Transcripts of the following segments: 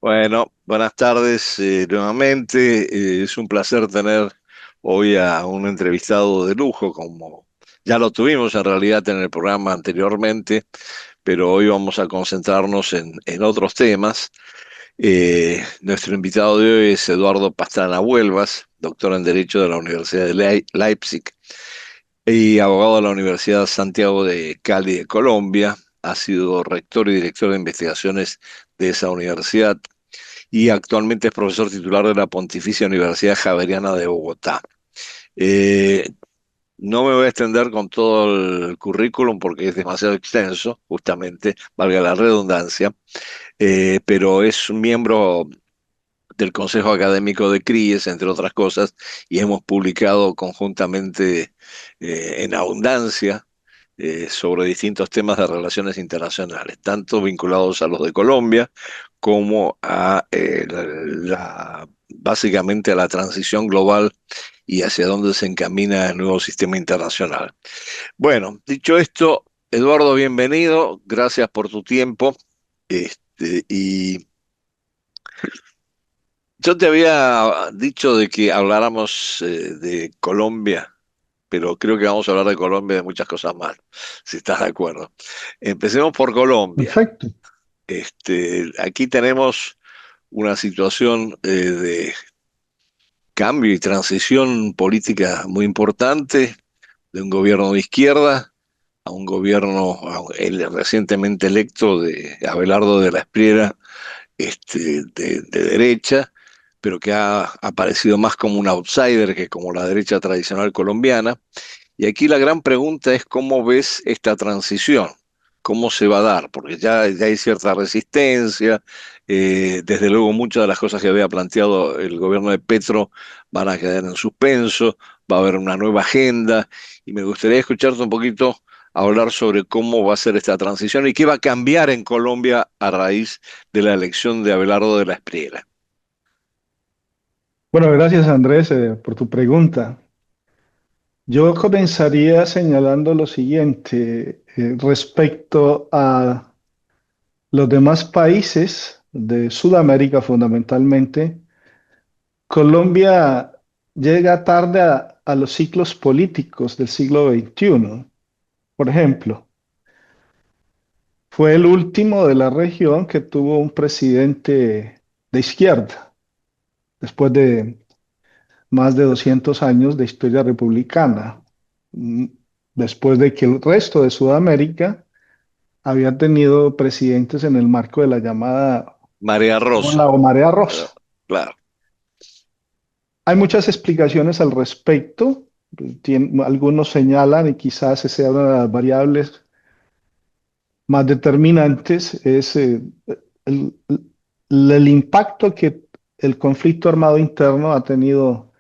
Bueno, buenas tardes nuevamente. Es un placer tener hoy a un entrevistado de lujo, como ya lo tuvimos en realidad en el programa anteriormente, pero hoy vamos a concentrarnos en otros temas. Nuestro invitado de hoy es Eduardo Pastrana Huelvas, doctor en Derecho de la Universidad de Leipzig y abogado de la Universidad Santiago de Cali de Colombia. Ha sido rector y director de investigaciones de esa universidad y actualmente es profesor titular de la Pontificia Universidad Javeriana de Bogotá. Eh, no me voy a extender con todo el currículum porque es demasiado extenso, justamente, valga la redundancia, pero es un miembro del Consejo Académico de CRIES, entre otras cosas, y hemos publicado conjuntamente en abundancia sobre distintos temas de relaciones internacionales, tanto vinculados a los de Colombia como a básicamente a la transición global y hacia dónde se encamina el nuevo sistema internacional. Bueno, dicho esto, Eduardo, bienvenido, gracias por tu tiempo. Y yo te había dicho de que habláramos de Colombia, pero creo que vamos a hablar de Colombia y de muchas cosas más, si estás de acuerdo. Empecemos por Colombia. Perfecto. Aquí tenemos una situación de cambio y transición política muy importante, de un gobierno de izquierda a un gobierno el recientemente electo de Abelardo de la Espriella, de derecha, pero que ha aparecido más como un outsider que como la derecha tradicional colombiana. Y aquí la gran pregunta es cómo ves esta transición, cómo se va a dar, porque ya hay cierta resistencia, desde luego muchas de las cosas que había planteado el gobierno de Petro van a quedar en suspenso, va a haber una nueva agenda, y me gustaría escucharte un poquito hablar sobre cómo va a ser esta transición y qué va a cambiar en Colombia a raíz de la elección de Abelardo de la Espriella. Bueno, gracias Andrés por tu pregunta. Yo comenzaría señalando lo siguiente respecto a los demás países de Sudamérica fundamentalmente. Colombia llega tarde a los ciclos políticos del siglo XXI. Por ejemplo, fue el último de la región que tuvo un presidente de izquierda, después de más de 200 años de historia republicana, mm, después de que el resto de Sudamérica había tenido presidentes en el marco de la llamada María ola Rosa, o marea eh, rosa. claro. Hay muchas explicaciones al respecto. Algunos señalan, y quizás esa sea una de las variables más determinantes, es el, el impacto que el conflicto armado interno ha tenido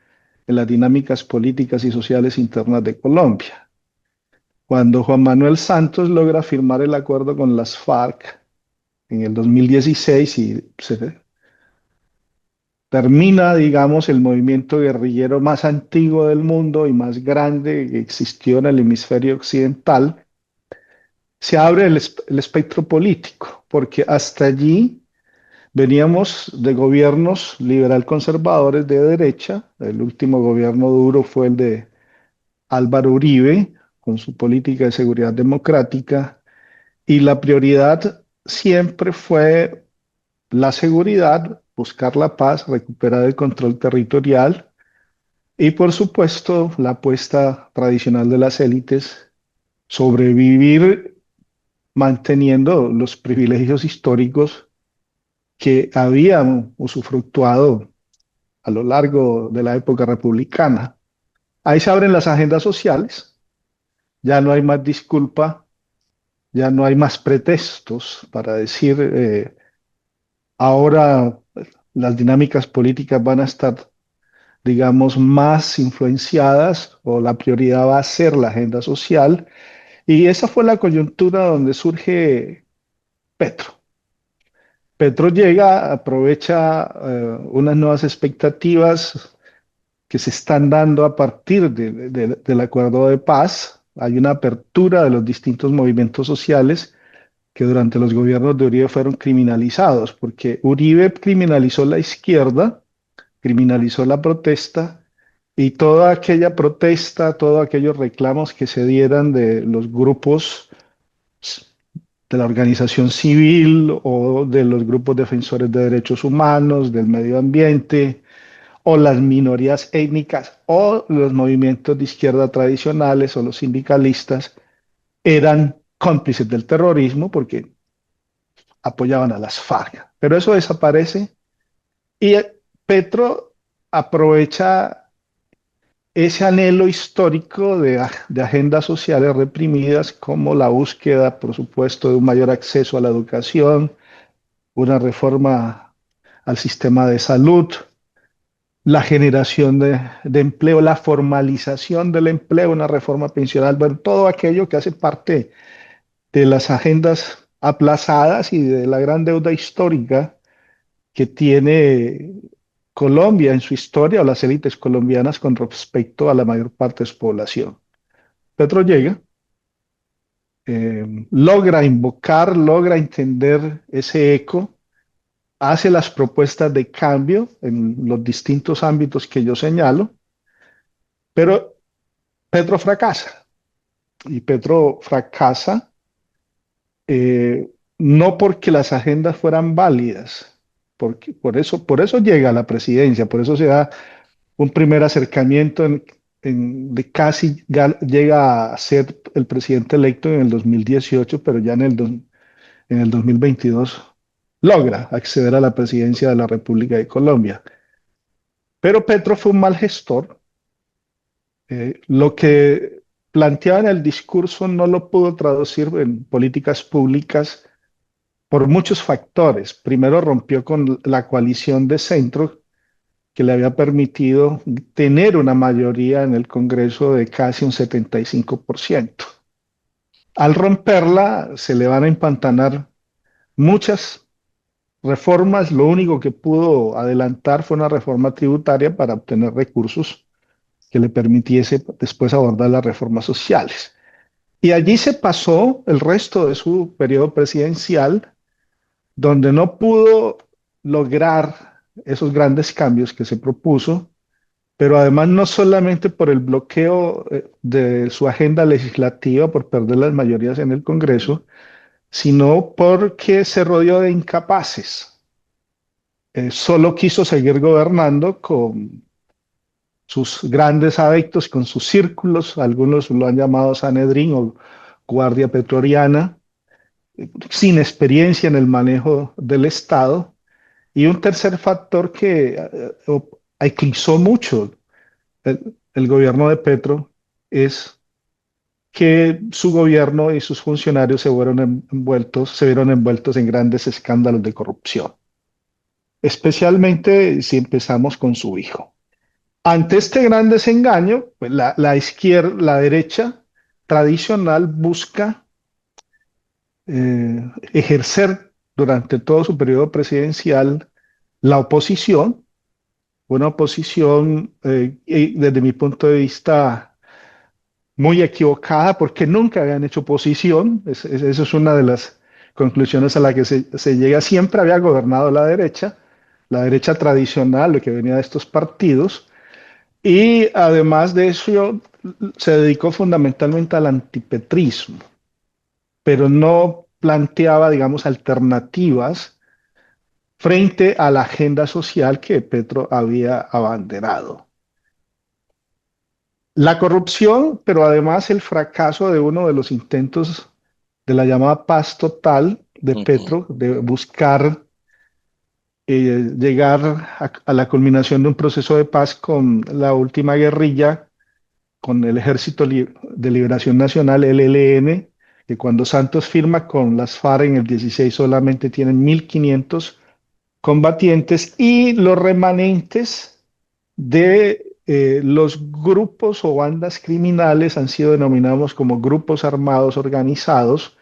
en las dinámicas políticas y sociales internas de Colombia. Cuando Juan Manuel Santos logra firmar el acuerdo con las FARC en el 2016 y se termina, digamos, el movimiento guerrillero más antiguo del mundo y más grande que existió en el hemisferio occidental, se abre el espectro político, porque hasta allí veníamos de gobiernos liberal conservadores de derecha. El último gobierno duro fue el de Álvaro Uribe, con su política de seguridad democrática, y la prioridad siempre fue la seguridad, buscar la paz, recuperar el control territorial y, por supuesto, la apuesta tradicional de las élites, sobrevivir manteniendo los privilegios históricos que habían usufructuado a lo largo de la época republicana. Ahí se abren las agendas sociales, ya no hay más disculpa, ya no hay más pretextos para decir ahora las dinámicas políticas van a estar, digamos, más influenciadas o la prioridad va a ser la agenda social. Y esa fue la coyuntura donde surge Petro. Petro llega, aprovecha unas nuevas expectativas que se están dando a partir del acuerdo de paz. Hay una apertura de los distintos movimientos sociales que durante los gobiernos de Uribe fueron criminalizados, porque Uribe criminalizó la izquierda, criminalizó la protesta y toda aquella protesta, todos aquellos reclamos que se dieran de los grupos de la organización civil o de los grupos defensores de derechos humanos, del medio ambiente, o las minorías étnicas o los movimientos de izquierda tradicionales o los sindicalistas eran cómplices del terrorismo porque apoyaban a las FARC. Pero eso desaparece y Petro aprovecha ese anhelo histórico de agendas sociales reprimidas como la búsqueda, por supuesto, de un mayor acceso a la educación, una reforma al sistema de salud, la generación de empleo, la formalización del empleo, una reforma pensional, bueno, todo aquello que hace parte de las agendas aplazadas y de la gran deuda histórica que tiene Colombia en su historia o las élites colombianas con respecto a la mayor parte de su población. Petro llega, logra invocar, logra entender ese eco, hace las propuestas de cambio en los distintos ámbitos que yo señalo, pero Petro fracasa. Y Petro fracasa no porque las agendas fueran válidas, porque por eso llega a la presidencia, por eso se da un primer acercamiento de casi llega a ser el presidente electo en el 2018, pero ya en el 2022 logra acceder a la presidencia de la República de Colombia. Pero Petro fue un mal gestor. Lo que planteaba en el discurso no lo pudo traducir en políticas públicas por muchos factores. Primero rompió con la coalición de centro que le había permitido tener una mayoría en el Congreso de casi un 75%. Al romperla, se le van a empantanar muchas reformas. Lo único que pudo adelantar fue una reforma tributaria para obtener recursos que le permitiese después abordar las reformas sociales. Y allí se pasó el resto de su periodo presidencial, donde no pudo lograr esos grandes cambios que se propuso, pero además no solamente por el bloqueo de su agenda legislativa, por perder las mayorías en el Congreso, sino porque se rodeó de incapaces. Solo quiso seguir gobernando con sus grandes adeptos, con sus círculos, algunos lo han llamado Sanedrín o Guardia Pretoriana, sin experiencia en el manejo del Estado. Y un tercer factor que eclipsó mucho el gobierno de Petro es que su gobierno y sus funcionarios se vieron envueltos en grandes escándalos de corrupción, especialmente si empezamos con su hijo. Ante este gran desengaño, pues la izquierda, la derecha tradicional busca ejercer durante todo su periodo presidencial la oposición, una oposición desde mi punto de vista muy equivocada porque nunca habían hecho oposición. Eso es una de las conclusiones a la que se llega. Siempre había gobernado la derecha tradicional, lo que venía de estos partidos. Y además de eso, se dedicó fundamentalmente al antipetrismo, pero no planteaba, digamos, alternativas frente a la agenda social que Petro había abanderado. La corrupción, pero además el fracaso de uno de los intentos de la llamada paz total de Petro, de buscar llegar a la culminación de un proceso de paz con la última guerrilla, con el Ejército de Liberación Nacional, el ELN, que cuando Santos firma con las FARC en el 16 solamente tienen 1.500 combatientes y los remanentes de los grupos o bandas criminales han sido denominados como grupos armados organizados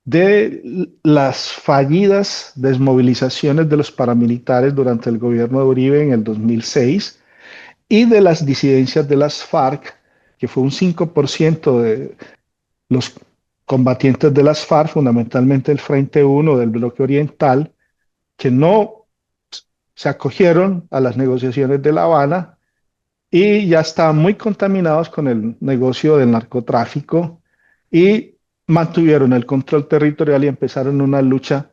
de las fallidas desmovilizaciones de los paramilitares durante el gobierno de Uribe en el 2006 y de las disidencias de las FARC, que fue un 5% de los combatientes de las FARC, fundamentalmente el Frente 1 del bloque oriental, que no se acogieron a las negociaciones de La Habana y ya estaban muy contaminados con el negocio del narcotráfico y mantuvieron el control territorial y empezaron una lucha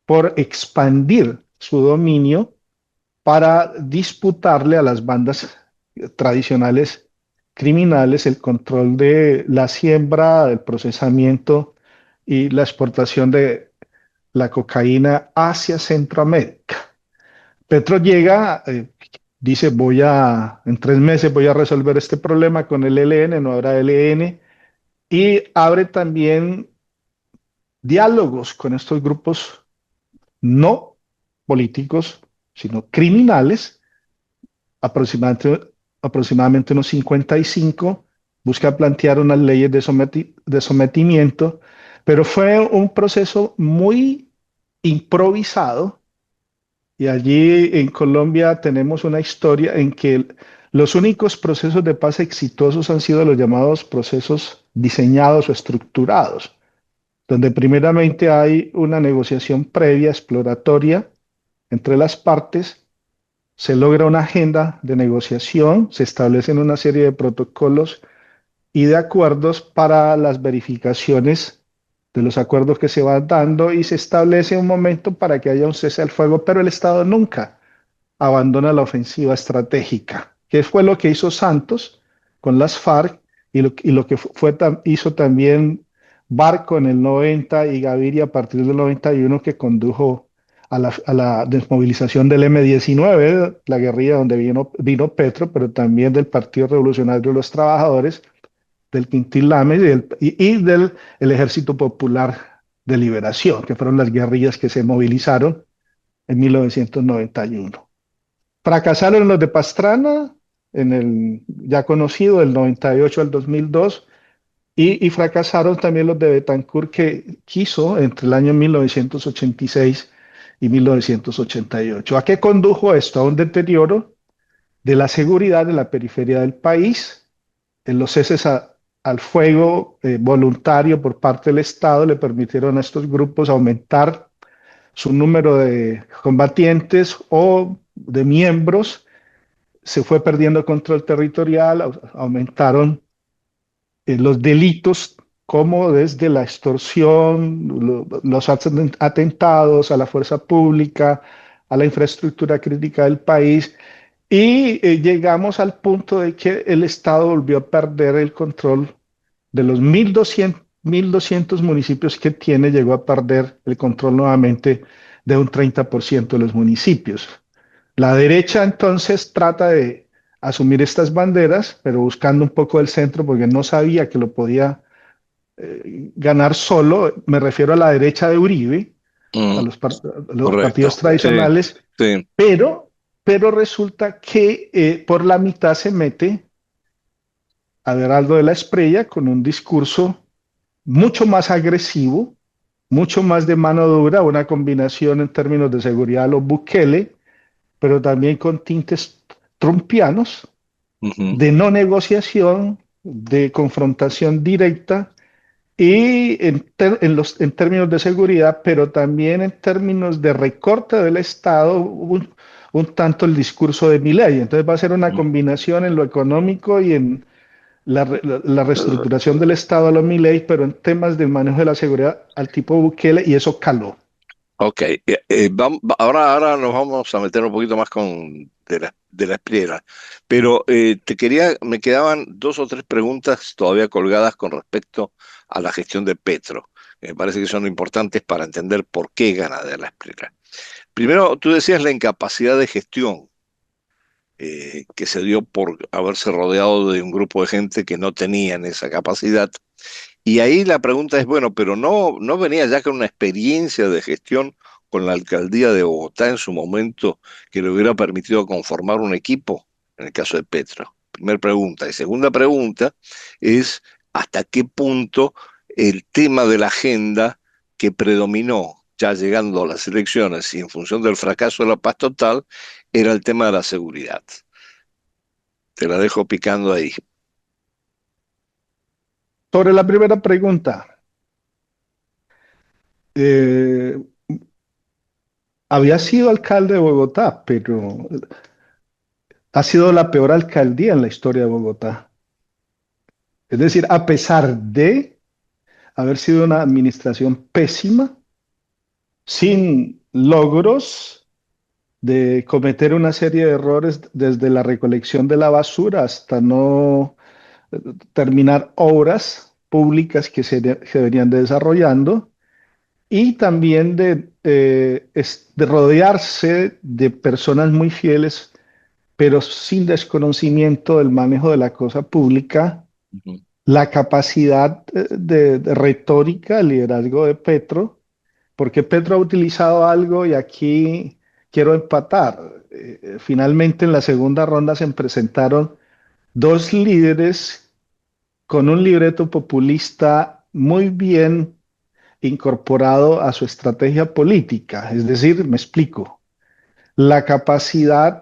por expandir su dominio para disputarle a las bandas tradicionales criminales el control de la siembra, el procesamiento y la exportación de la cocaína hacia Centroamérica. Petro llega, dice, en 3 meses voy a resolver este problema con el ELN, no habrá ELN, y abre también diálogos con estos grupos no políticos, sino criminales, aproximadamente, aproximadamente unos 55, busca plantear unas leyes de sometimiento, pero fue un proceso muy improvisado. Y allí en Colombia tenemos una historia en que los únicos procesos de paz exitosos han sido los llamados procesos diseñados o estructurados, donde primeramente hay una negociación previa, exploratoria, entre las partes, se logra una agenda de negociación, se establecen una serie de protocolos y de acuerdos para las verificaciones de los acuerdos que se van dando y se establece un momento para que haya un cese al fuego, pero el Estado nunca abandona la ofensiva estratégica, que fue lo que hizo Santos con las FARC y lo que hizo también Barco en el 90 y Gaviria a partir del 91 que condujo a la desmovilización del M-19, la guerrilla donde vino Petro, pero también del Partido Revolucionario de los Trabajadores, del Quintil Lames y del el Ejército Popular de Liberación, que fueron las guerrillas que se movilizaron en 1991. Fracasaron los de Pastrana, en el ya conocido, del 98 al 2002, y fracasaron también los de Betancourt, que quiso entre el año 1986 y 1988. ¿A qué condujo esto? A un deterioro de la seguridad en la periferia del país, en los ceses al fuego voluntario por parte del Estado le permitieron a estos grupos aumentar su número de combatientes o de miembros, se fue perdiendo control territorial, aumentaron los delitos como desde la extorsión, los atentados a la fuerza pública, a la infraestructura crítica del país, y llegamos al punto de que el Estado volvió a perder el control de los 1.200 municipios que tiene, llegó a perder el control nuevamente de un 30% de los municipios. La derecha entonces trata de asumir estas banderas, pero buscando un poco el centro porque no sabía que lo podía ganar solo. Me refiero a la derecha de Uribe, a Mm, los partidos correcto. Sí, tradicionales, sí. pero resulta que por la mitad se mete Abelardo de la Espriella con un discurso mucho más agresivo, mucho más de mano dura, una combinación en términos de seguridad a los Bukele, pero también con tintes trumpianos, Ujú. de no negociación, de confrontación directa y en términos de seguridad, pero también en términos de recorte del Estado, un tanto el discurso de Milei. Entonces va a ser una combinación en lo económico y en la reestructuración del Estado a lo Milei, pero en temas de manejo de la seguridad al tipo Bukele, y eso caló. Ok, ahora nos vamos a meter un poquito más con de la Espriella, pero me quedaban dos o tres preguntas todavía colgadas con respecto a la gestión de Petro. Me parece que son importantes para entender por qué gana de la Espriella. Primero, tú decías la incapacidad de gestión que se dio por haberse rodeado de un grupo de gente que no tenían esa capacidad. Y ahí la pregunta es, bueno, pero no venía ya con una experiencia de gestión con la alcaldía de Bogotá en su momento que le hubiera permitido conformar un equipo, en el caso de Petro. Primera pregunta. Y segunda pregunta es, ¿hasta qué punto el tema de la agenda que predominó ya llegando a las elecciones y en función del fracaso de la paz total era el tema de la seguridad? Te la dejo picando ahí. Sobre la primera pregunta, eh, había sido alcalde de Bogotá, pero ha sido la peor alcaldía en la historia de Bogotá. Es decir, a pesar de haber sido una administración pésima, sin logros, de cometer una serie de errores desde la recolección de la basura hasta no terminar obras públicas que venían desarrollando, y también de rodearse de personas muy fieles, pero sin desconocimiento del manejo de la cosa pública, Ujú, la capacidad de retórica, el liderazgo de Petro, porque Petro ha utilizado algo y aquí quiero empatar. Finalmente en la segunda ronda se presentaron dos líderes con un libreto populista muy bien incorporado a su estrategia política. Es decir, me explico, la capacidad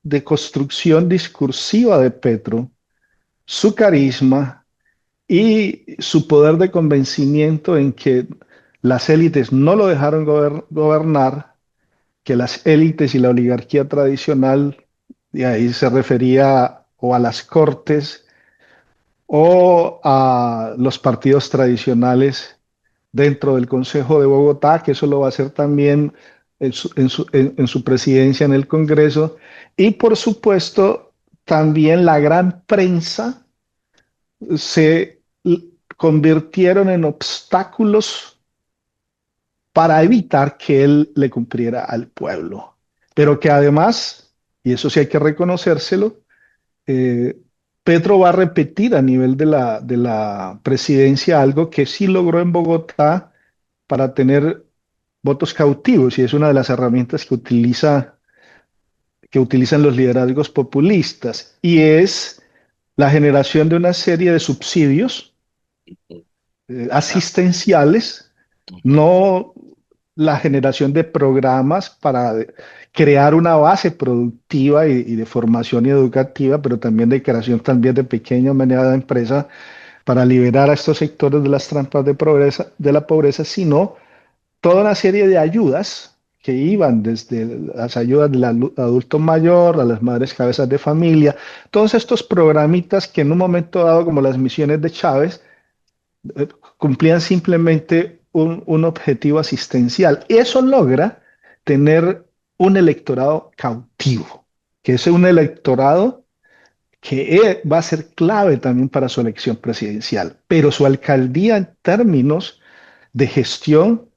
de construcción discursiva de Petro, su carisma y su poder de convencimiento en que las élites no lo dejaron gobernar, que las élites y la oligarquía tradicional, y ahí se refería o a las cortes o a los partidos tradicionales dentro del Consejo de Bogotá, que eso lo va a hacer también en su presidencia en el Congreso, y por supuesto también la gran prensa se convirtieron en obstáculos para evitar que él le cumpliera al pueblo. Pero que además, y eso sí hay que reconocérselo, eh, Petro va a repetir a nivel de la presidencia algo que sí logró en Bogotá para tener votos cautivos, y es una de las herramientas que utilizan los liderazgos populistas, y es la generación de una serie de subsidios ujú, ya, asistenciales, ujú, no la generación de programas para crear una base productiva y de formación educativa, pero también de creación también de pequeña o mediana empresa para liberar a estos sectores de las trampas de la pobreza, sino toda una serie de ayudas que iban desde las ayudas del adulto mayor a las madres cabezas de familia, todos estos programitas que en un momento dado, como las misiones de Chávez, eh, cumplían simplemente un objetivo asistencial. Y eso logra tener un electorado cautivo, que es un electorado que va a ser clave también para su elección presidencial. Pero su alcaldía en términos de gestión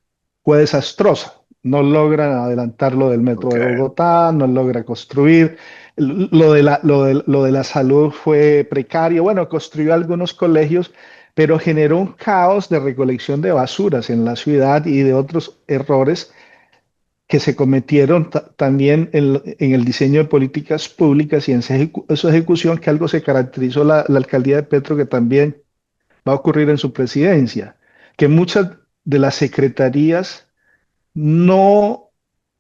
fue desastrosa. No logran adelantar lo del metro ok, de Bogotá, no logra construir. Lo de la salud fue precario. Bueno, construyó algunos colegios, pero generó un caos de recolección de basuras en la ciudad y de otros errores que se cometieron también en el diseño de políticas públicas y en su ejecución, que algo se caracterizó la alcaldía de Petro, que también va a ocurrir en su presidencia, que muchas de las secretarías no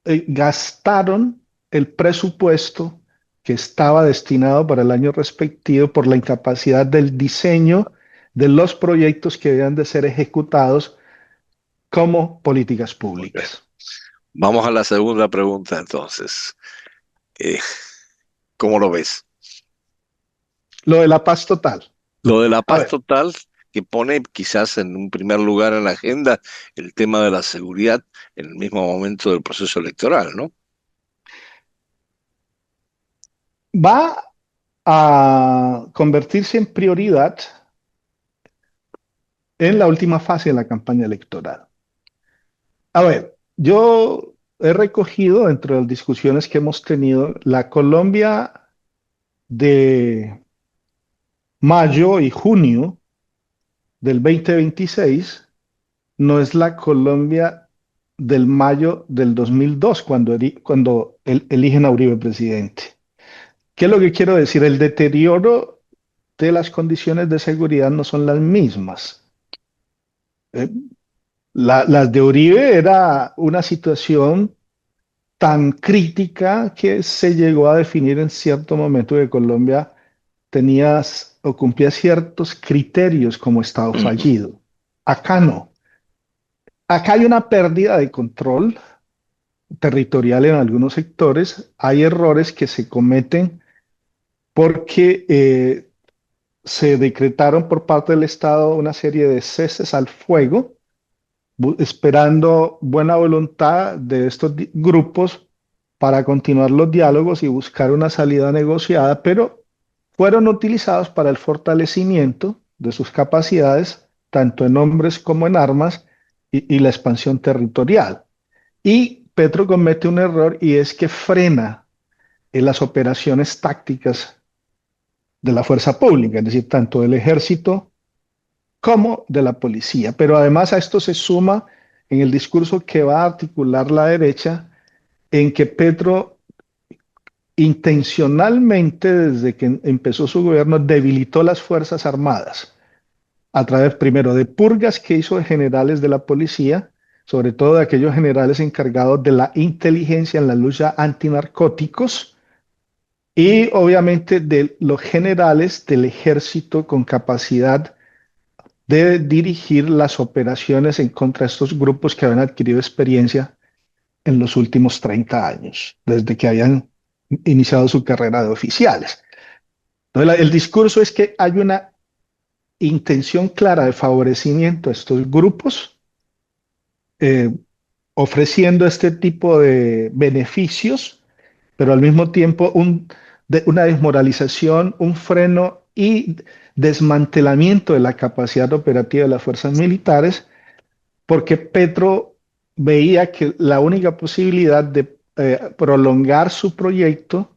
gastaron el presupuesto que estaba destinado para el año respectivo por la incapacidad del diseño de los proyectos que debían de ser ejecutados como políticas ok. públicas. Vamos a la segunda pregunta entonces. Eh, ¿Cómo lo ves? Lo de la paz total. Lo de la A paz ver, total, que pone quizás en un primer lugar en la agenda el tema de la seguridad en el mismo momento del proceso electoral, ¿no? va a convertirse en prioridad en la última fase de la campaña electoral. A ver, yo he recogido dentro de las discusiones que hemos tenido la Colombia de mayo y junio del 2026 no es la Colombia del mayo del 2002 cuando eligen a Uribe presidente. ¿Qué es lo que quiero decir? El deterioro de las condiciones de seguridad no son las mismas. Eh, las de Uribe era una situación tan crítica que se llegó a definir en cierto momento que Colombia tenía o cumplía ciertos criterios como Estado Ujú, fallido. Acá no. acá hay una pérdida de control territorial en algunos sectores, hay errores que se cometen porque se decretaron por parte del Estado una serie de ceses al fuego, esperando buena voluntad de estos grupos para continuar los diálogos y buscar una salida negociada, pero fueron utilizados para el fortalecimiento de sus capacidades, tanto en hombres como en armas, y la expansión territorial. Y Petro comete un error y es que frena en las operaciones tácticas de la fuerza pública, es decir, tanto del ejército como de la policía. Pero además a esto se suma en el discurso que va a articular la derecha, en que Petro intencionalmente, desde que empezó su gobierno, debilitó las Fuerzas Armadas a través primero de purgas que hizo de generales de la policía, sobre todo de aquellos generales encargados de la inteligencia en la lucha antinarcóticos, y obviamente de los generales del ejército con capacidad de dirigir las operaciones en contra de estos grupos que habían adquirido experiencia en los últimos 30 años, desde que habían iniciado su carrera de oficiales. Entonces, el discurso es que hay una intención clara de favorecimiento a estos grupos, eh, ofreciendo este tipo de beneficios, pero al mismo tiempo una desmoralización, un freno y desmantelamiento de la capacidad operativa de las fuerzas militares, porque Petro veía que la única posibilidad de prolongar su proyecto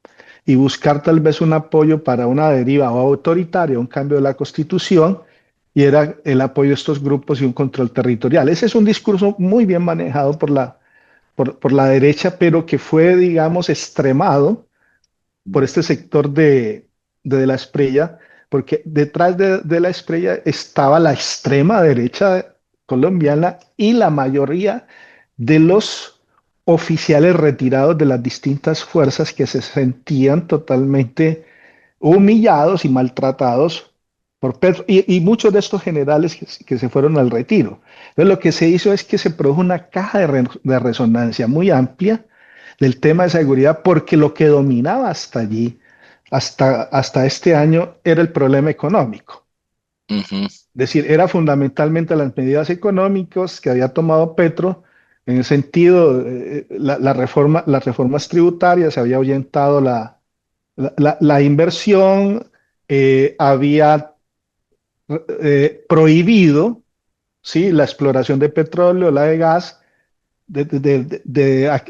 y buscar tal vez un apoyo para una deriva o autoritaria, un cambio de la constitución, y era el apoyo de estos grupos y un control territorial. Ese es un discurso muy bien manejado por la derecha, pero que fue, digamos, extremado por este sector de la Espriella, porque detrás de la Espriella estaba la extrema derecha colombiana y la mayoría de los oficiales retirados de las distintas fuerzas que se sentían totalmente humillados y maltratados por Petro, y muchos de estos generales que se fueron al retiro. Entonces, lo que se hizo es que se produjo una caja de resonancia muy amplia del tema de seguridad, porque lo que dominaba hasta allí, hasta este año, era el problema económico. Ujú. Es decir, era fundamentalmente las medidas económicas que había tomado Petro, en el sentido, las reformas tributarias, se había ahuyentado la inversión, había prohibido, ¿sí?, la exploración de petróleo, la de gas,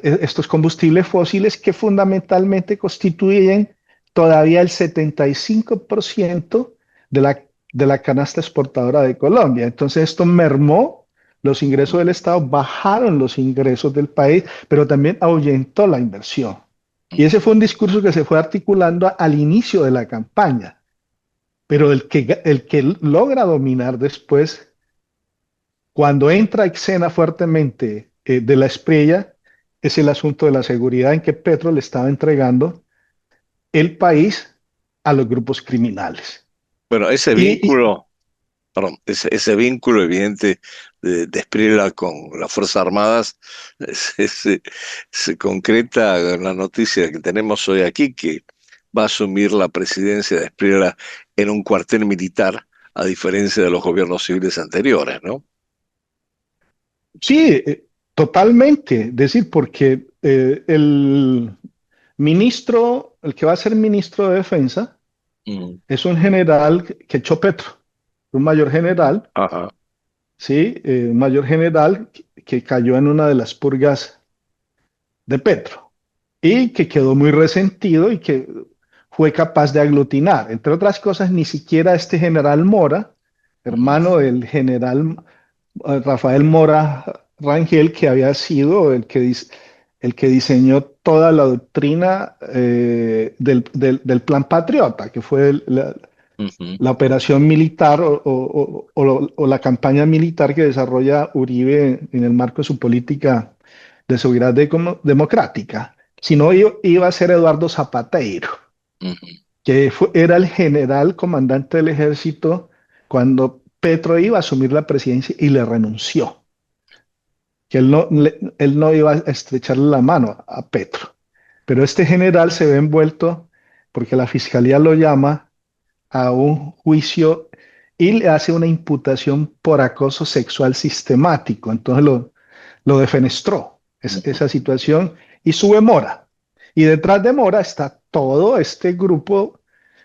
estos combustibles fósiles que fundamentalmente constituyen todavía el 75% de la canasta exportadora de Colombia. Entonces esto mermó los ingresos del Estado, bajaron los ingresos del país, pero también ahuyentó la inversión. Y ese fue un discurso que se fue articulando al inicio de la campaña, pero el que logra dominar después, cuando entra a escena fuertemente de la Espriella, es el asunto de la seguridad, en que Petro le estaba entregando el país a los grupos criminales. Bueno, ese Y vínculo, perdón, ese vínculo evidente de Espriella con las Fuerzas Armadas se concreta en la noticia que tenemos hoy aquí, que va a asumir la presidencia de Espriella en un cuartel militar, a diferencia de los gobiernos civiles anteriores, ¿no? sí, totalmente. Es decir, porque el ministro, el que va a ser ministro de Defensa, Mm. es un general que echó Petro, un mayor general, Ajá. ¿sí? Un mayor general que cayó en una de las purgas de Petro y que quedó muy resentido y que fue capaz de aglutinar. Entre otras cosas, ni siquiera este general Mora, Mm. hermano del general Rafael Mora Rangel, que había sido el que diseñó toda la doctrina del Plan Patriota, que fue Ujú. la operación militar o la campaña militar que desarrolla Uribe en el marco de su política de seguridad democrática, sino iba a ser Eduardo Zapatero, Ujú. que era el general comandante del ejército cuando Petro iba a asumir la presidencia y le renunció. que él no iba a estrecharle la mano a Petro. Pero este general se ve envuelto porque la fiscalía lo llama a un juicio y le hace una imputación por acoso sexual sistemático. Entonces lo defenestró esa situación y sube Mora. Y detrás de Mora está todo este grupo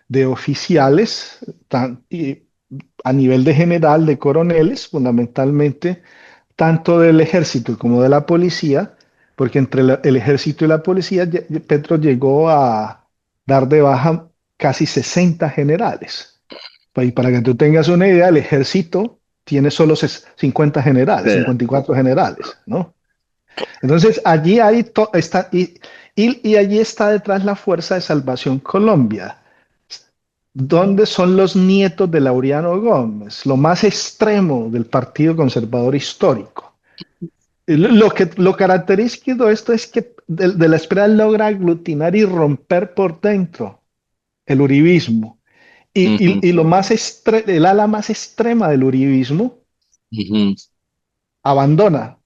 de oficiales a nivel de general, de coroneles, fundamentalmente, tanto del ejército como de la policía, porque entre el ejército y la policía, Petro llegó a dar de baja casi 60 generales. Y para que tú tengas una idea, el ejército tiene solo 50 generales, Sí. 54 generales, ¿no? Entonces, allí hay está, y allí está detrás la Fuerza de Salvación Colombia. ¿Dónde son los nietos de Laureano Gómez? Lo más extremo del Partido Conservador Histórico. Lo característico de esto es que de la Espriella logra aglutinar y romper por dentro el uribismo. Ujú, Y el ala más extrema del uribismo ujú, abandona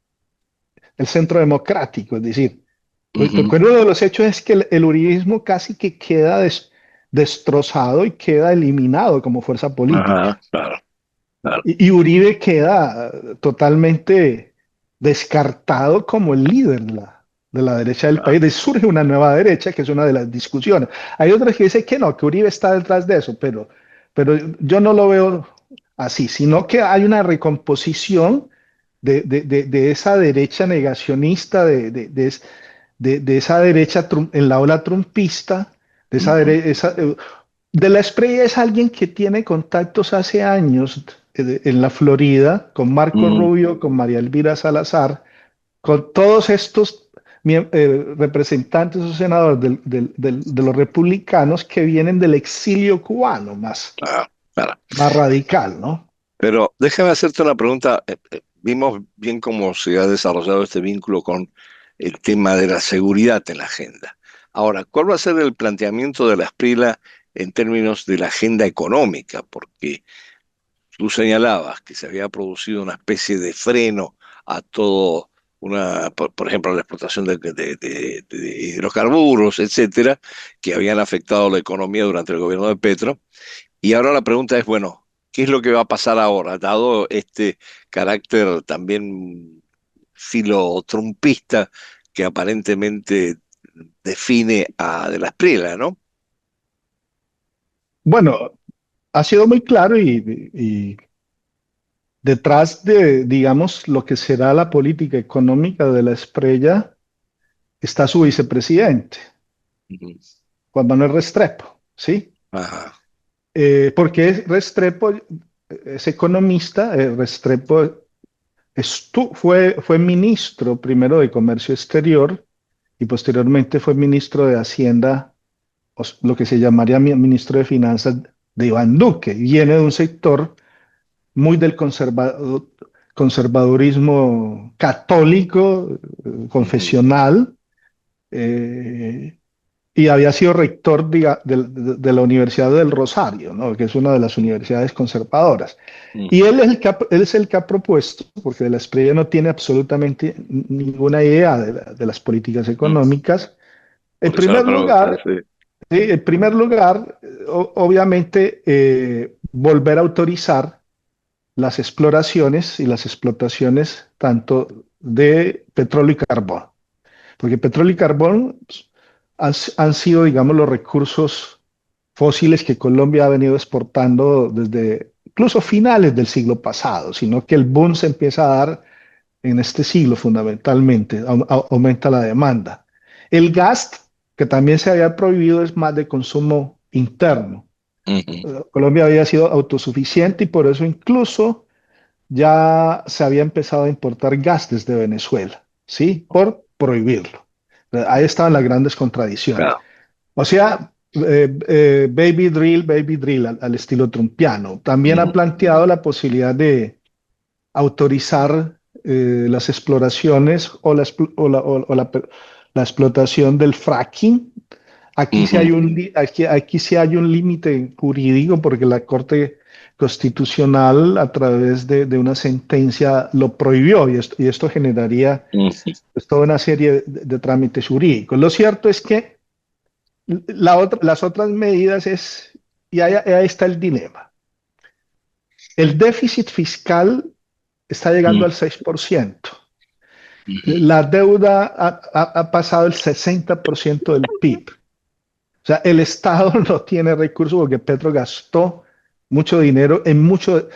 el centro democrático, es decir, ujú. porque uno de los hechos es que el uribismo casi que queda destrozado y queda eliminado como fuerza política. Ajá, claro, claro. Y Uribe queda totalmente descartado como el líder de la derecha del Claro. país. Surge una nueva derecha, que es una de las discusiones. Hay otras que dicen que no, que Uribe está detrás de eso, pero yo no lo veo así, sino que hay una recomposición de esa derecha negacionista, de esa derecha en la ola trumpista, de esa Ujú, derecha, de la Espriella es alguien que tiene contactos hace años en la Florida con Marco ujú. Rubio, con María Elvira Salazar, con todos estos representantes o senadores de los republicanos que vienen del exilio cubano Claro, claro. más radical, ¿no? Pero déjame hacerte una pregunta. Vimos bien cómo se ha desarrollado este vínculo con el tema de la seguridad en la agenda. Ahora, ¿cuál va a ser el planteamiento de la Esprila en términos de la agenda económica? Porque tú señalabas que se había producido una especie de freno a todo, por ejemplo, la explotación de hidrocarburos, etcétera, que habían afectado la economía durante el gobierno de Petro. Y ahora la pregunta es, bueno, ¿qué es lo que va a pasar ahora, dado este carácter también filo-trumpista que aparentemente define a De la Espriella, ¿no? Bueno, ha sido muy claro y detrás de, digamos, lo que será la política económica de la Espriella está su vicepresidente, Ujú. Juan Manuel Restrepo, ¿sí? Ajá. Porque Restrepo es economista, Restrepo fue ministro primero de Comercio Exterior y posteriormente fue ministro de Hacienda, lo que se llamaría ministro de Finanzas de Iván Duque. Viene de un sector muy del conservadurismo católico, Ujú. confesional, eh, y había sido rector de la Universidad del Rosario, ¿no? Que es una de las universidades conservadoras. Y Ujú. él es el que ha propuesto, porque de la Espriella no tiene absolutamente ninguna idea de las políticas Ujú. económicas. En Por eso la primer pregunta, lugar, sí. sí, en primer lugar, obviamente, volver a autorizar las exploraciones y las explotaciones tanto de petróleo y carbón, porque petróleo y carbón han sido, digamos, los recursos fósiles que Colombia ha venido exportando desde incluso finales del siglo pasado, sino que el boom se empieza a dar en este siglo fundamentalmente, aumenta la demanda. El gas, que también se había prohibido, es más de consumo interno. Ujú. Colombia había sido autosuficiente y por eso incluso ya se había empezado a importar gas desde Venezuela, ¿sí? Por prohibirlo. Ahí estaban las grandes contradicciones. Claro. O sea, baby drill al estilo trumpiano. También ha Ujú. planteado la posibilidad de autorizar las exploraciones la explotación del fracking. Aquí sí Ujú. hay aquí sí hay un límite jurídico porque la Corte constitucional a través de una sentencia lo prohibió y esto generaría Ujú, pues, toda una serie de trámites jurídicos. Lo cierto es que las otras medidas y ahí está el dilema. El déficit fiscal está llegando al 6%. ujú, La deuda ha pasado el 60% del PIB. O sea, el Estado no tiene recursos porque Petro gastó mucho dinero en mucho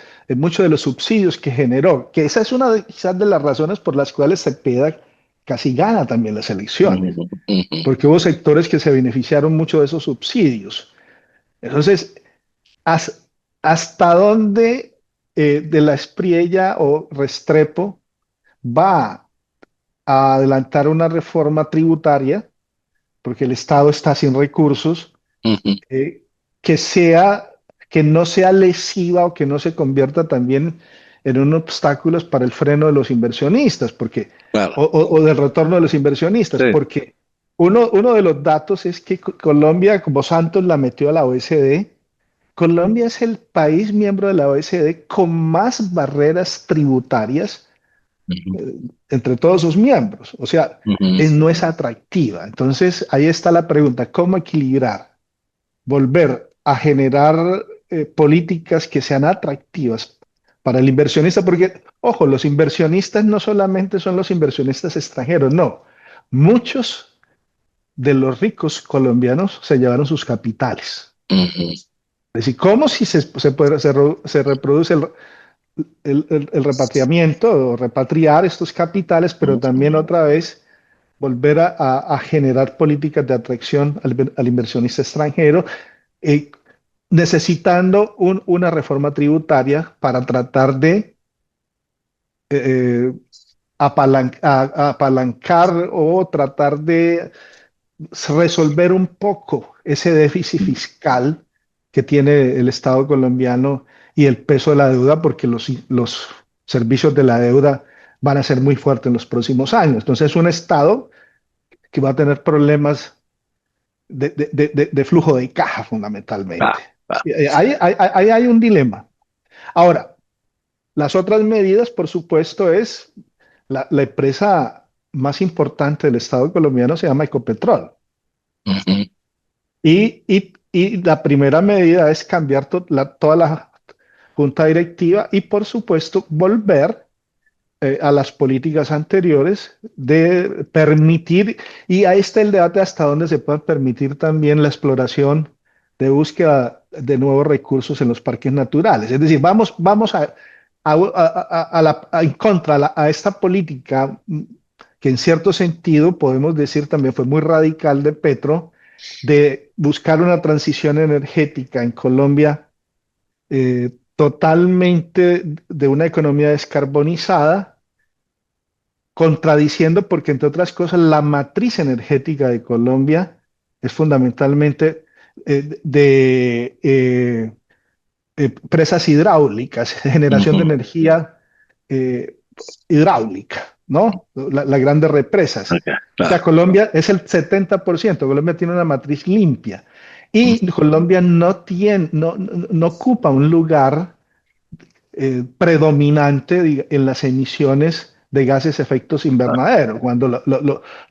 de los subsidios que generó, que esa es una quizás de las razones por las cuales Cepeda casi gana también las elecciones, ujú, ujú, porque hubo sectores que se beneficiaron mucho de esos subsidios. Entonces, ¿has- ¿hasta dónde de la Espriella o Restrepo va a adelantar una reforma tributaria? Porque el Estado está sin recursos ujú. eh, que sea, que no sea lesiva o que no se convierta también en un obstáculo para el freno de los inversionistas, Claro, o del retorno de los inversionistas, sí. porque uno de los datos es que Colombia, como Santos la metió a la OECD, Colombia es el país miembro de la OECD con más barreras tributarias Ujú, entre todos sus miembros. O sea, ujú, no es atractiva. Entonces, ahí está la pregunta, ¿cómo equilibrar? Volver a generar políticas que sean atractivas para el inversionista, porque, ojo, los inversionistas no solamente son los inversionistas extranjeros, no. Muchos de los ricos colombianos se llevaron sus capitales. ujú, Es decir, ¿cómo si se reproduce el repatriamiento o repatriar estos capitales, pero también ujú. otra vez volver a generar políticas de atracción al inversionista extranjero, eh, necesitando una reforma tributaria para tratar de eh, apalancar o tratar de resolver un poco ese déficit fiscal que tiene el Estado colombiano y el peso de la deuda, porque los servicios de la deuda van a ser muy fuertes en los próximos años. Entonces, es un Estado que va a tener problemas de flujo de caja fundamentalmente. Ah, ah. Ahí hay un dilema. Ahora, las otras medidas, por supuesto, es la empresa más importante del Estado colombiano se llama Ecopetrol. Ujú, Y la primera medida es cambiar toda la junta directiva y, por supuesto, volver a las políticas anteriores de permitir, y ahí está el debate hasta dónde se puede permitir también la exploración de búsqueda de nuevos recursos en los parques naturales. Es decir, vamos en contra a esta política que en cierto sentido podemos decir también fue muy radical de Petro, de buscar una transición energética en Colombia totalmente de una economía descarbonizada, contradiciendo porque, entre otras cosas, la matriz energética de Colombia es fundamentalmente presas hidráulicas, generación de ujú. energía eh, hidráulica, ¿no? Las grandes represas. Ok, O sea, claro. Colombia es el 70%. Colombia tiene una matriz limpia y Colombia no ocupa un lugar predominante en las emisiones de gases efectos invernadero, cuando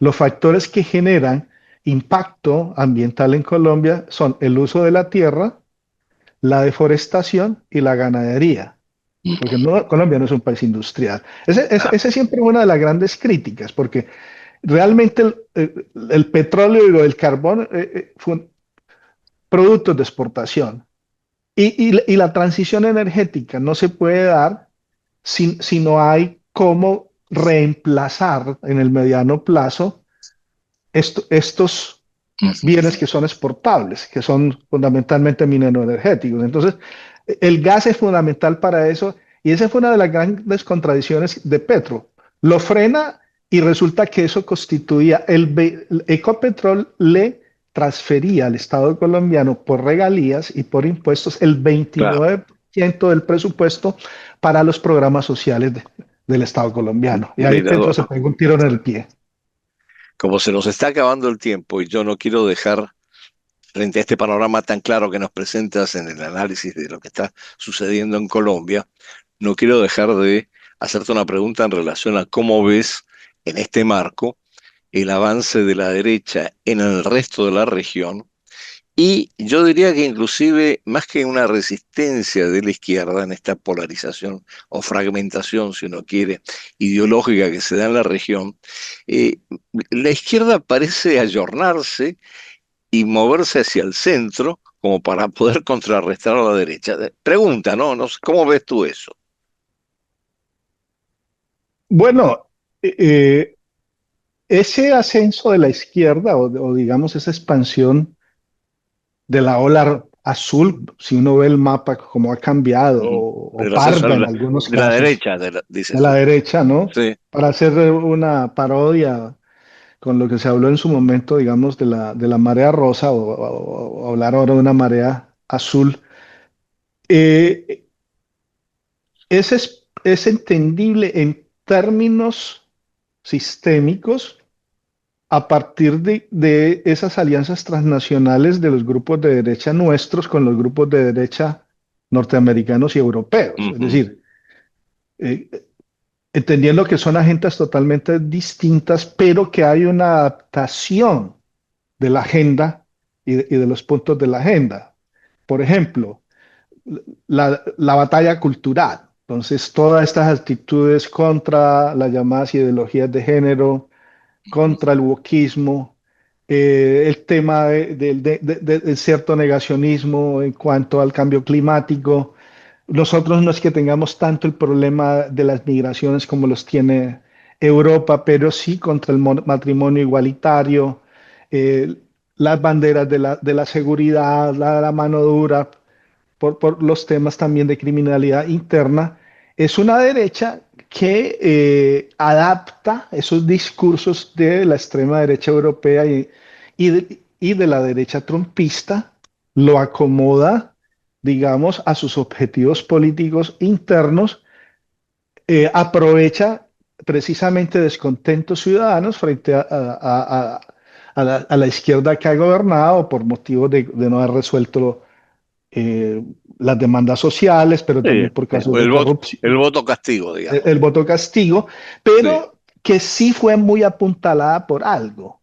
los factores que generan impacto ambiental en Colombia son el uso de la tierra, la deforestación y la ganadería, porque Ujú, Colombia no es un país industrial. claro. Ese es siempre una de las grandes críticas, porque realmente el petróleo y el carbón fue productos de exportación. Y la transición energética no se puede dar si no hay cómo reemplazar en el mediano plazo estos Ujú. bienes que son exportables, que son fundamentalmente mineroenergéticos. Entonces, el gas es fundamental para eso y esa fue una de las grandes contradicciones de Petro. Lo frena y resulta que eso constituía, el Ecopetrol le transfería al Estado colombiano por regalías y por impuestos el Claro. 29% del presupuesto para los programas sociales del Estado colombiano. Y ahí Mira, Petro se Eduardo, pegó un tiro en el pie. como se nos está acabando el tiempo y yo no quiero dejar frente a este panorama tan claro que nos presentas en el análisis de lo que está sucediendo en Colombia, no quiero dejar de hacerte una pregunta en relación a cómo ves en este marco el avance de la derecha en el resto de la región. Y yo diría que inclusive, más que una resistencia de la izquierda en esta polarización o fragmentación, si uno quiere, ideológica que se da en la región, eh, la izquierda parece ayornarse y moverse hacia el centro como para poder contrarrestar a la derecha. Pregunta, ¿no? No sé, ¿cómo ves tú eso? Bueno, ese ascenso de la izquierda o digamos esa expansión de la ola azul, si uno ve el mapa como ha cambiado, Ujú. o El ascenso parda en algunos de la casos, derecha, de dices la tú. derecha, ¿no? Sí. Para hacer una parodia con lo que se habló en su momento, digamos, de la marea rosa o hablar ahora de una marea azul. Eh, es entendible en términos sistémicos a partir de esas alianzas transnacionales de los grupos de derecha nuestros con los grupos de derecha norteamericanos y europeos. Es Ujú. decir, eh, entendiendo que son agendas totalmente distintas, pero que hay una adaptación de la agenda y de los puntos de la agenda. Por ejemplo, la batalla cultural. Entonces, todas estas actitudes contra las llamadas ideologías de género, Ujú. contra el wokismo, el tema de cierto negacionismo en cuanto al cambio climático. Nosotros no es que tengamos tanto el problema de las migraciones como los tiene Europa, pero sí contra el matrimonio igualitario, eh, las banderas de la seguridad, la mano dura, por los temas también de criminalidad interna. Es una derecha que adapta esos discursos de la extrema derecha europea y de la derecha trumpista, lo acomoda, digamos, a sus objetivos políticos internos, aprovecha precisamente descontentos ciudadanos frente a la izquierda que ha gobernado por motivos de no haber resuelto eh, las demandas sociales, pero Sí, también por casos de el corrupción, voto castigo, digamos. el voto castigo, Sí, pero que sí fue muy apuntalada por algo,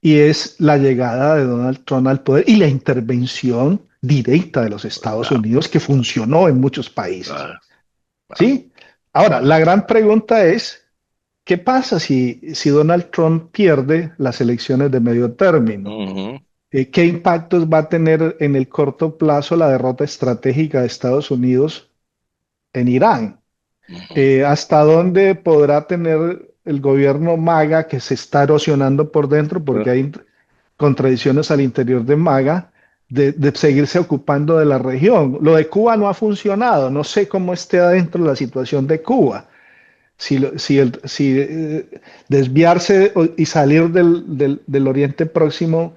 y es la llegada de Donald Trump al poder y la intervención directa de los Estados claro, Unidos que funcionó en muchos países. claro, claro. ¿Sí? Ahora, la gran pregunta es, ¿qué pasa si Donald Trump pierde las elecciones de medio término? Ujú, ¿Qué impactos va a tener en el corto plazo la derrota estratégica de Estados Unidos en Irán? ujú. ¿Hasta dónde podrá tener el gobierno MAGA, que se está erosionando por dentro porque hay contradicciones al interior de MAGA, de seguirse ocupando de la región? Lo de Cuba no ha funcionado. No sé cómo esté adentro la situación de Cuba. Si desviarse y salir del Oriente Próximo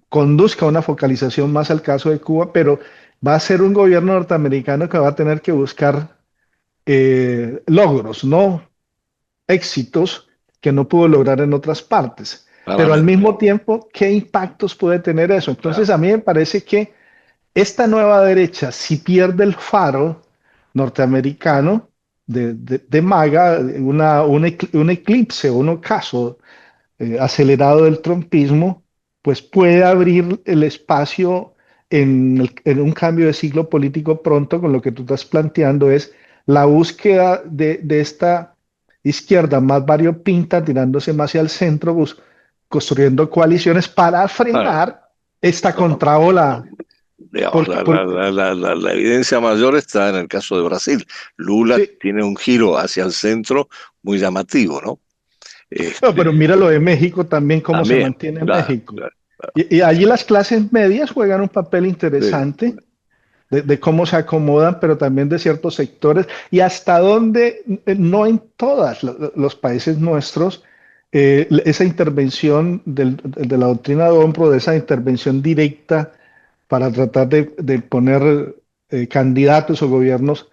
conduzca a una focalización más al caso de Cuba, pero va a ser un gobierno norteamericano que va a tener que buscar logros, no éxitos que no pudo lograr en otras partes. Pero al Claramente, mismo tiempo, ¿qué impactos puede tener eso? Entonces, claro. a mí me parece que esta nueva derecha, si pierde el faro norteamericano de MAGA, un eclipse o un ocaso acelerado del trumpismo, pues puede abrir el espacio en un cambio de siglo político pronto. Con lo que tú estás planteando es la búsqueda de esta izquierda más variopinta, tirándose más hacia el centro, construyendo coaliciones para Claro, frenar esta no, contraola. digamos, Porque, por- la evidencia mayor está en el caso de Brasil. Lula sí, tiene un giro hacia el centro muy llamativo, ¿no? no, pero Este, mira lo de México también, cómo se también, mantiene claro, México. claro, claro. Y allí las clases medias juegan un papel Sí, interesante de cómo se acomodan, pero también de ciertos sectores y hasta dónde, no en todos los países nuestros, esa intervención de la doctrina de Ompro, de esa intervención directa para tratar de poner candidatos o gobiernos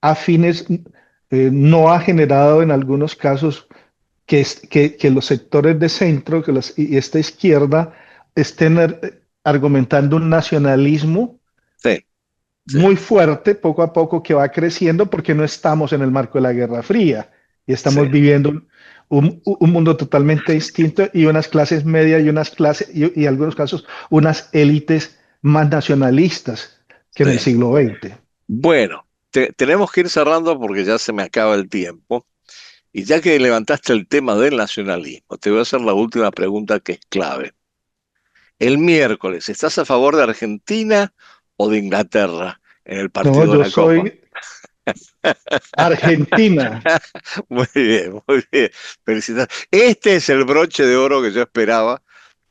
afines, no ha generado en algunos casos que los sectores de centro y esta izquierda estén argumentando un nacionalismo Sí, sí, muy fuerte, poco a poco, que va creciendo porque no estamos en el marco de la Guerra Fría y sí, estamos viviendo un mundo totalmente distinto y unas clases medias y unas clases, y en algunos casos, unas élites más nacionalistas que en el sí. siglo XX. Bueno, tenemos que ir cerrando porque ya se me acaba el tiempo. Y ya que levantaste el tema del nacionalismo, te voy a hacer la última pregunta que es clave. El miércoles, ¿estás a favor de Argentina o de Inglaterra en el No, partido de yo la Copa? soy Argentina, Muy bien, muy bien. Felicidades. Este es el broche de oro que yo esperaba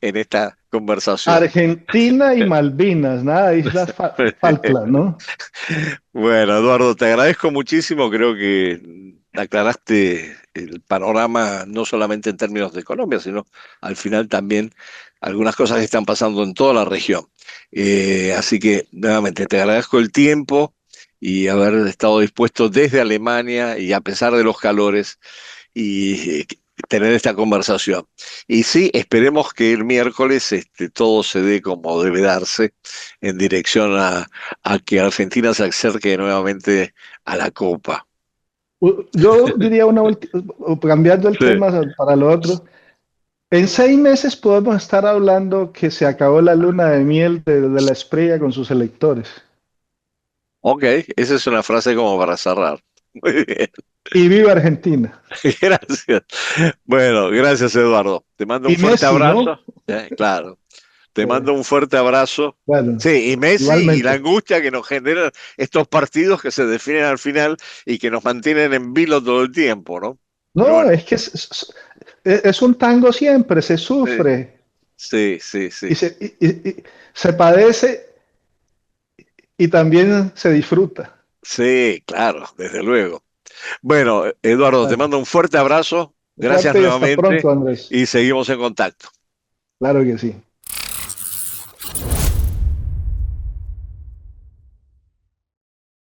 en esta conversación. Argentina y Malvinas, nada, Islas Falkland, ¿no? Bueno, Eduardo, te agradezco muchísimo. Creo que aclaraste el panorama no solamente en términos de Colombia, sino al final también algunas cosas que están pasando en toda la región. Así que nuevamente te agradezco el tiempo y haber estado dispuesto desde Alemania y a pesar de los calores y tener esta conversación. Y sí, esperemos que el miércoles todo se dé como debe darse en dirección a que Argentina se acerque nuevamente a la Copa. Yo diría cambiando el Sí. tema para lo otro. En 6 meses podemos estar hablando que se acabó la luna de miel de la Espriella con sus electores. Ok, esa es una frase como para cerrar. Muy bien, Y viva Argentina. gracias. Bueno, gracias Eduardo. Te mando un Y fuerte Messi, abrazo. ¿no? Claro, te Eh, mando un fuerte abrazo. bueno, Sí, y Messi y la igualmente. angustia que nos generan estos partidos que se definen al final y que nos mantienen en vilo todo el tiempo, ¿no? Pero No, bueno, es que es un tango siempre, se sí, sufre sí, sí, y sí. se padece y también se disfruta. Sí, claro, desde luego. Bueno, Eduardo, te Bueno, mando un fuerte abrazo. Gracias fuerte y hasta nuevamente pronto, Andrés. y seguimos en contacto. Claro que sí.